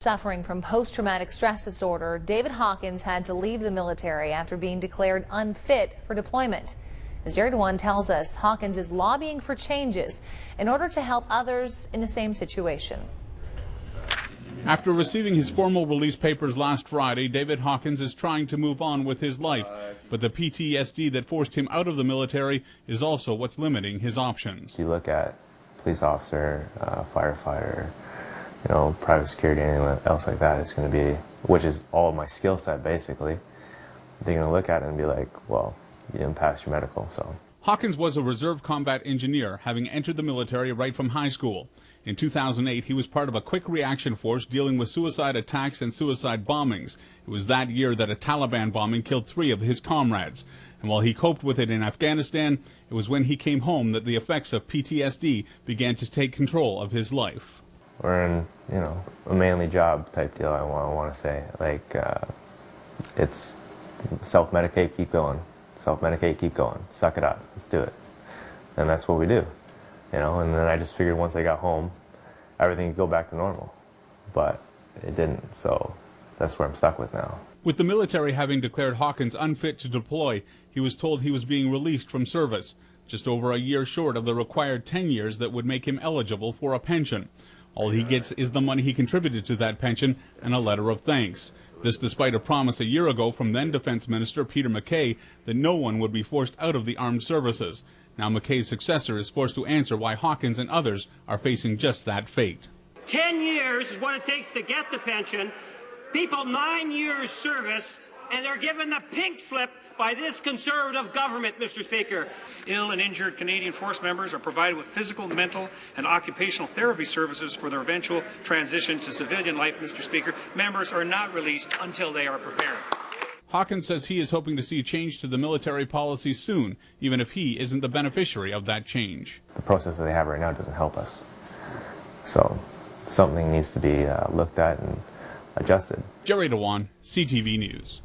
Suffering from post-traumatic stress disorder, David Hawkins had to leave the military after being declared unfit for deployment. As Gerry Dewan tells us, Hawkins is lobbying for changes in order to help others in the same situation. After receiving his formal release papers last Friday, David Hawkins is trying to move on with his life. But the PTSD that forced him out of the military is also what's limiting his options. You look at police officer, firefighter, private security, anything else like that, it's going to be, which is all of my skill set basically. They're going to look at it and be like, well, you didn't pass your medical, so. Hawkins was a reserve combat engineer, having entered the military right from high school. In 2008, he was part of a quick reaction force dealing with suicide attacks and suicide bombings. It was that year that a Taliban bombing killed 3 of his comrades. And while he coped with it in Afghanistan, it was when he came home that the effects of PTSD began to take control of his life. We're in, a manly job type deal, I want to say. Like, it's self-medicate, keep going. Self-medicate, keep going. Suck it up. Let's do it. And that's what we do. And then I just figured once I got home, everything would go back to normal. But it didn't, so that's where I'm stuck with now. With the military having declared Hawkins unfit to deploy, he was told he was being released from service, just over a year short of the required 10 years that would make him eligible for a pension. All he gets is the money he contributed to that pension and a letter of thanks. This despite a promise a year ago from then Defense Minister Peter MacKay that no one would be forced out of the armed services. Now McKay's successor is forced to answer why Hawkins and others are facing just that fate. 10 years is what it takes to get the pension. People 9 years service, and they're given the pink slip by this Conservative government, Mr. Speaker. Ill and injured Canadian Force members are provided with physical, mental, and occupational therapy services for their eventual transition to civilian life, Mr. Speaker. Members are not released until they are prepared. Hawkins says he is hoping to see change to the military policy soon, even if he isn't the beneficiary of that change. The process that they have right now doesn't help us. So something needs to be looked at and adjusted. Gerry Dewan, CTV News.